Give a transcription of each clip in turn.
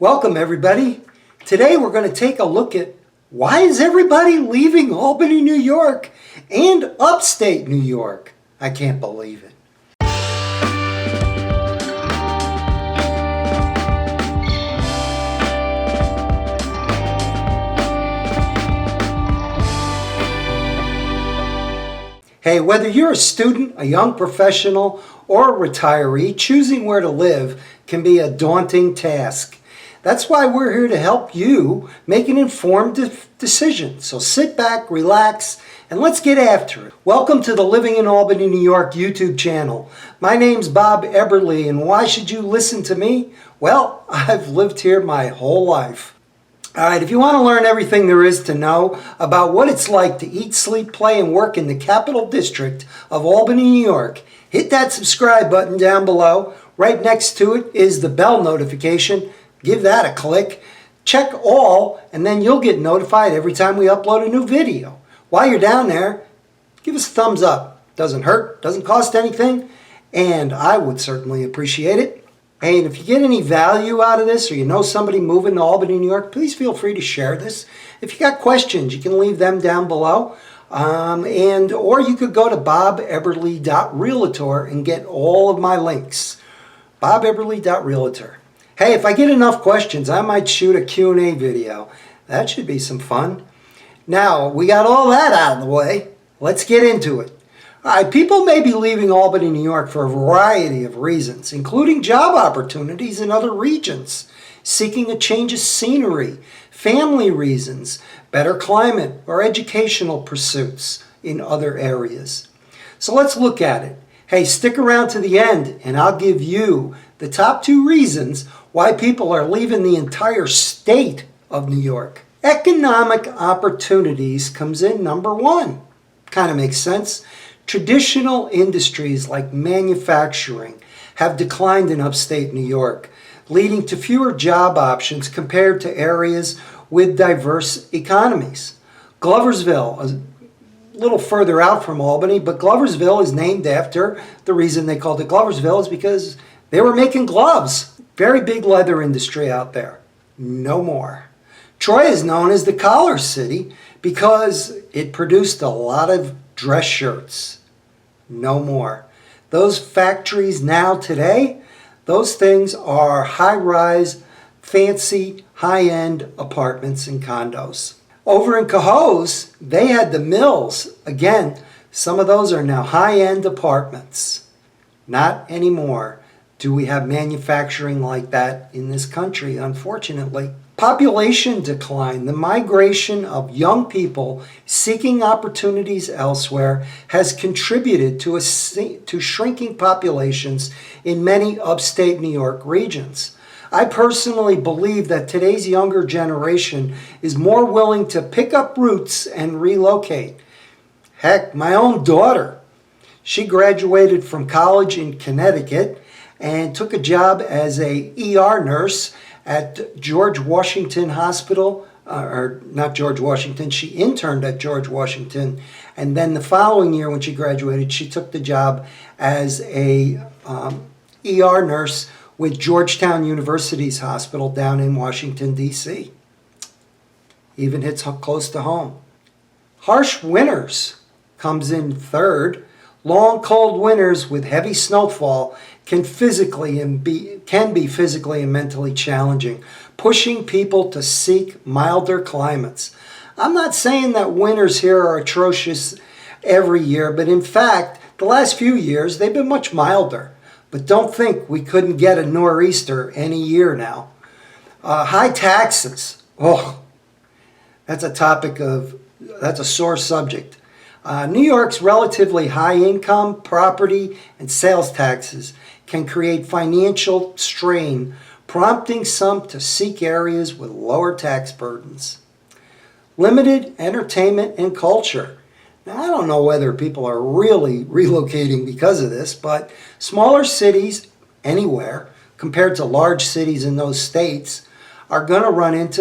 Welcome everybody. Today we're going to take a look at why is everybody leaving Albany, New York and upstate New York? I can't believe it. Hey, whether you're a student, a young professional, or a retiree, choosing where to live can be a daunting task. That's why we're here to help you make an informed decision. So sit back, relax, and let's get after it. Welcome to the Living in Albany, New York YouTube channel. My name's Bob Eberle, and why should you listen to me? Well, I've lived here my whole life. All right, if you want to learn everything there is to know about what it's like to eat, sleep, play, and work in the Capital District of Albany, New York, hit that subscribe button down below. Right next to it is the bell notification. Give that a click. Check all, and then you'll get notified every time we upload a new video. While you're down there, give us a thumbs up. Doesn't hurt, doesn't cost anything, and I would certainly appreciate it. Hey, and if you get any value out of this, or you know somebody moving to Albany, New York, please feel free to share this. If you got questions, you can leave them down below. Or you could go to bobeberle.realtor and get all of my links. bobeberle.realtor. Hey, if I get enough questions, I might shoot a Q&A video. That should be some fun. Now, we got all that out of the way. Let's get into it. All right, people may be leaving Albany, New York for a variety of reasons, including job opportunities in other regions, seeking a change of scenery, family reasons, better climate, or educational pursuits in other areas. So let's look at it. Hey, stick around to the end, and I'll give you the top 2 reasons why people are leaving the entire state of New York. Economic opportunities comes in number 1. Kind of makes sense. Traditional industries like manufacturing have declined in upstate New York, leading to fewer job options compared to areas with diverse economies. Gloversville, a little further out from Albany, but Gloversville is named after, the reason they called it Gloversville is because they were making gloves. Very big leather industry out there. No more. Troy is known as the Collar City because it produced a lot of dress shirts. No more. Those factories now today, those things are high-rise, fancy, high-end apartments and condos. Over in Cohoes, they had the mills. Again, some of those are now high-end apartments. Not anymore. Do we have manufacturing like that in this country, unfortunately? Population decline, the migration of young people seeking opportunities elsewhere has contributed to shrinking populations in many upstate New York regions. I personally believe that today's younger generation is more willing to pick up roots and relocate. Heck, my own daughter, she graduated from college in Connecticut and took a job as a ER nurse at George Washington Hospital, or not George Washington, she interned at George Washington, and then the following year when she graduated, she took the job as a ER nurse with Georgetown University's hospital down in Washington, D.C. Even hits close to home. Harsh winters comes in third. Long, cold winters with heavy snowfall can be physically and mentally challenging, pushing people to seek milder climates. I'm not saying that winters here are atrocious every year, but in fact, the last few years, they've been much milder. But don't think we couldn't get a nor'easter any year now. High taxes. Oh, that's a sore subject. New York's relatively high income, property, and sales taxes can create financial strain, prompting some to seek areas with lower tax burdens. Limited entertainment and culture. Now, I don't know whether people are really relocating because of this, but smaller cities anywhere compared to large cities in those states are going to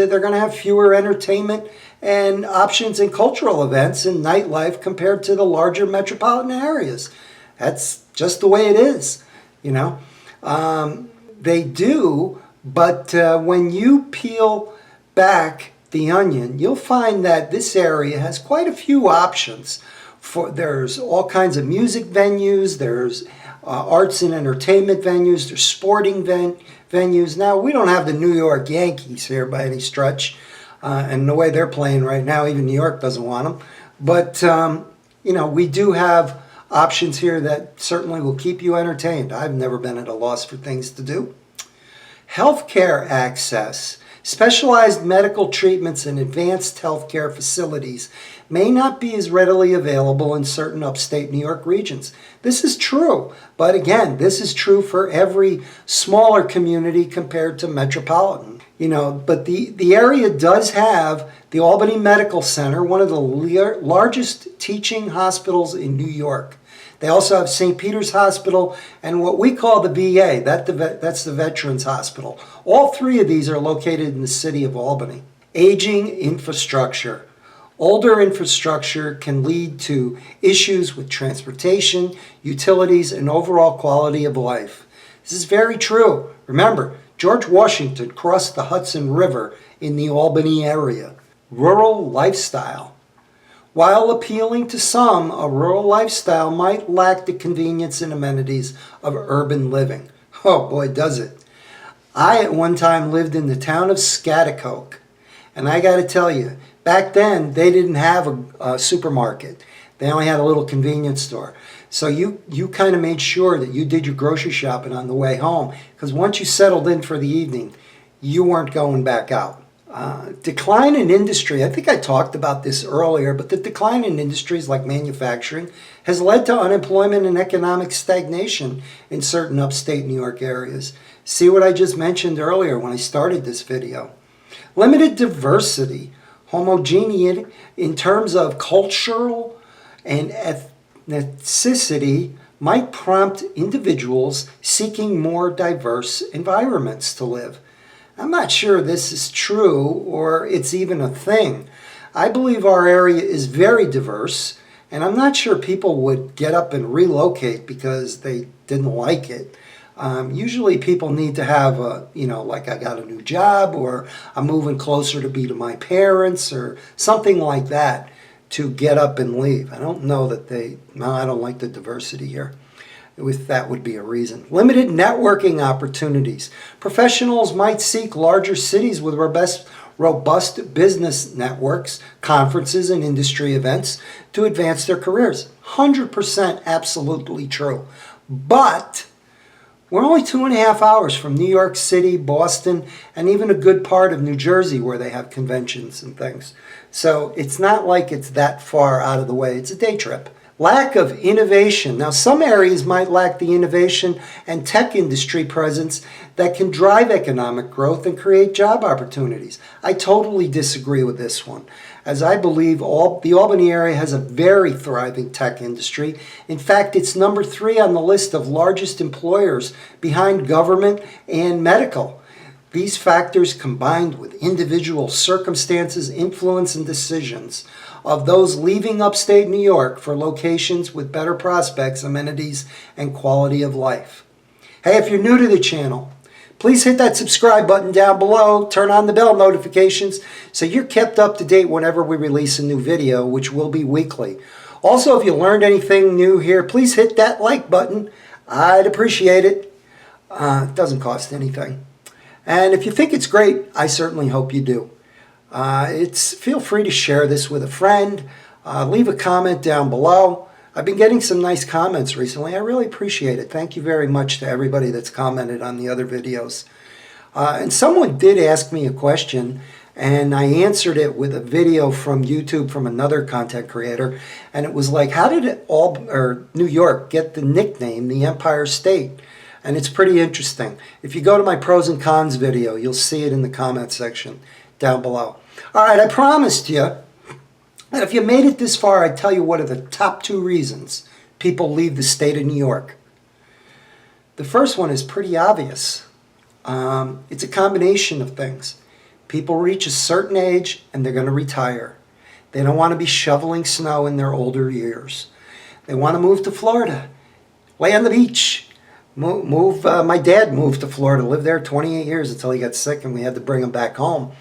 they're going to have fewer entertainment and options and cultural events and nightlife compared to the larger metropolitan areas. That's just the way it is, you know. They do But when you peel back the onion, you'll find that this area has quite a few options. There's all kinds of music venues, there's arts and entertainment venues, there's sporting venues. Now, we don't have the New York Yankees here by any stretch, and the way they're playing right now, even New York doesn't want them. But, you know, we do have options here that certainly will keep you entertained. I've never been at a loss for things to do. Healthcare access. Specialized medical treatments and advanced healthcare facilities may not be as readily available in certain upstate New York regions. This is true, but again, this is true for every smaller community compared to metropolitan. You know, but the area does have the Albany Medical Center, one of the largest teaching hospitals in New York. They also have St. Peter's Hospital and what we call the VA, that's the Veterans Hospital. All three of these are located in the city of Albany. Aging infrastructure. Older infrastructure can lead to issues with transportation, utilities, and overall quality of life. This is very true. Remember, George Washington crossed the Hudson River in the Albany area. Rural lifestyle. While appealing to some, a rural lifestyle might lack the convenience and amenities of urban living. Oh boy, does it. I at one time lived in the town of Schaghticoke, and I got to tell you, back then they didn't have a supermarket. They only had a little convenience store. So you kind of made sure that you did your grocery shopping on the way home, because once you settled in for the evening, you weren't going back out. Decline in industry. I think I talked about this earlier, but the decline in industries like manufacturing has led to unemployment and economic stagnation in certain upstate New York areas. See what I just mentioned earlier when I started this video. Limited diversity, homogeneity in terms of cultural and ethnicity might prompt individuals seeking more diverse environments to live. I'm not sure this is true or it's even a thing. I believe our area is very diverse, and I'm not sure people would get up and relocate because they didn't like it. Usually people need to have like I got a new job, or I'm moving closer to be to my parents, or something like that to get up and leave. I don't know that I don't like the diversity here. That would be a reason. Limited networking opportunities. Professionals might seek larger cities with robust business networks, conferences, and industry events to advance their careers. 100% absolutely true. But we're only 2.5 hours from New York City, Boston, and even a good part of New Jersey where they have conventions and things. So it's not like it's that far out of the way. It's a day trip. Lack of innovation. Now, some areas might lack the innovation and tech industry presence that can drive economic growth and create job opportunities. I totally disagree with this one, as I believe the Albany area has a very thriving tech industry. In fact, it's number 3 on the list of largest employers behind government and medical. These factors, combined with individual circumstances, influence, and decisions of those leaving upstate New York for locations with better prospects, amenities, and quality of life. Hey, if you're new to the channel, please hit that subscribe button down below, turn on the bell notifications so you're kept up to date whenever we release a new video, which will be weekly. Also, if you learned anything new here, please hit that like button. I'd appreciate it. It doesn't cost anything. And if you think it's great, I certainly hope you do. Feel free to share this with a friend. Leave a comment down below. I've been getting some nice comments recently. I really appreciate it. Thank you very much to everybody that's commented on the other videos. And someone did ask me a question, and I answered it with a video from YouTube from another content creator. And it was like, how did New York get the nickname, the Empire State? And it's pretty interesting. If you go to my pros and cons video, you'll see it in the comment section down below. All right, I promised you that if you made it this far, I'd tell you what are the top 2 reasons people leave the state of New York. The first one is pretty obvious. It's a combination of things. People reach a certain age and they're going to retire. They don't want to be shoveling snow in their older years. They want to move to Florida, lay on the beach, My dad moved to Florida, lived there 28 years until he got sick and we had to bring him back home.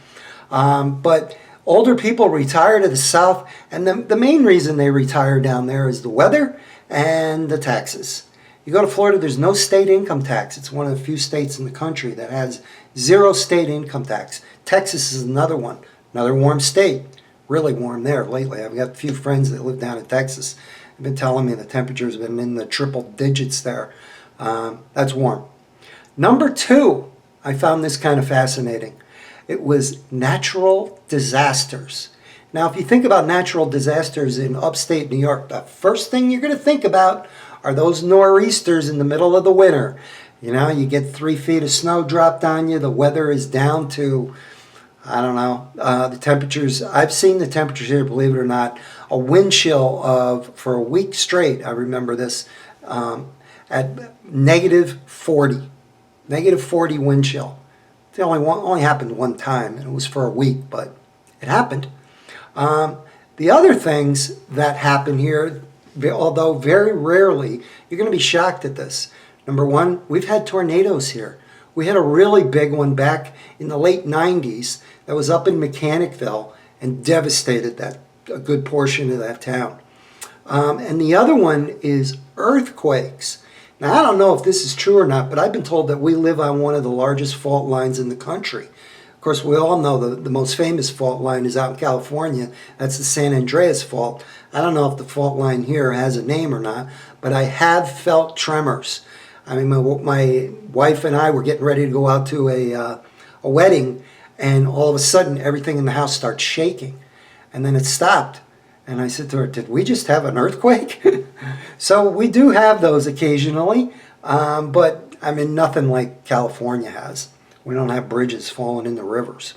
But older people retire to the South, and the main reason they retire down there is the weather and the taxes. You go to Florida, there's no state income tax. It's one of the few states in the country that has zero state income tax. Texas is another one, another warm state. Really warm there lately. I've got a few friends that live down in Texas. They've been telling me the temperature's been in the triple digits there. That's warm. Number 2, I found this kind of fascinating. It was natural disasters. Now, if you think about natural disasters in upstate New York, the first thing you're going to think about are those nor'easters in the middle of the winter. You know, you get 3 feet of snow dropped on you. The weather is down to, I don't know, the temperatures. I've seen the temperatures here, believe it or not, a wind chill of, for a week straight, I remember this, at negative 40. Negative 40 wind chill. It only happened one time, and it was for a week, but it happened. The other things that happen here, although very rarely, you're going to be shocked at this. Number 1, we've had tornadoes here. We had a really big one back in the late 90s that was up in Mechanicville and devastated a good portion of that town. And the other one is earthquakes. Now, I don't know if this is true or not, but I've been told that we live on one of the largest fault lines in the country. Of course, we all know the most famous fault line is out in California. That's the San Andreas Fault. I don't know if the fault line here has a name or not, but I have felt tremors. I mean, my wife and I were getting ready to go out to a wedding, and all of a sudden, everything in the house starts shaking. And then it stopped. And I said to her, did we just have an earthquake? So we do have those occasionally, but I mean, nothing like California has. We don't have bridges falling in the rivers.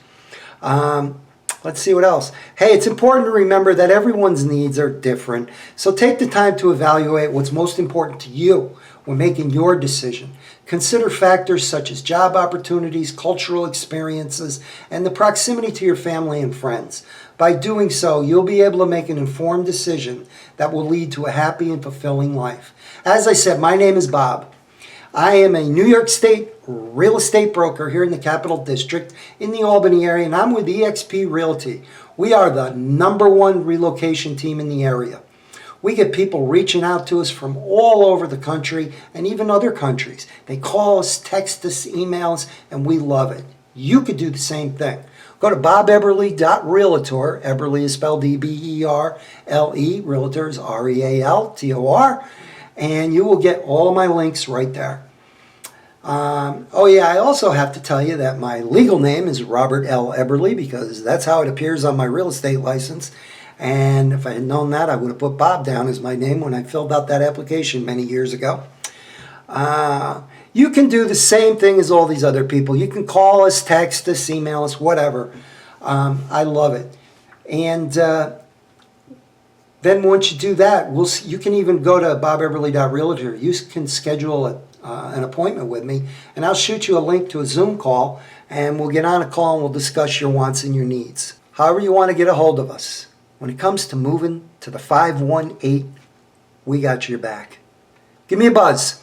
Let's see what else. Hey, it's important to remember that everyone's needs are different. So take the time to evaluate what's most important to you when making your decision. Consider factors such as job opportunities, cultural experiences, and the proximity to your family and friends. By doing so, you'll be able to make an informed decision that will lead to a happy and fulfilling life. As I said, my name is Bob. I am a New York State real estate broker here in the Capital District in the Albany area, and I'm with eXp Realty. We are the #1 relocation team in the area. We get people reaching out to us from all over the country and even other countries. They call us, text us, email us, and we love it. You could do the same thing. Go to bobeberle.realtor. Eberle is spelled E-B-E-R-L-E. Realtor is R-E-A-L-T-O-R. And you will get all my links right there. Oh yeah, I also have to tell you that my legal name is Robert L. Eberle because that's how it appears on my real estate license. And if I had known that, I would have put Bob down as my name when I filled out that application many years ago. You can do the same thing as all these other people. You can call us, text us, email us, whatever. I love it. And then once you do that, you can even go to bobeberle.realtor. You can schedule an appointment with me, and I'll shoot you a link to a Zoom call, and we'll get on a call and we'll discuss your wants and your needs. However you want to get a hold of us. When it comes to moving to the 518, we got your back. Give me a buzz.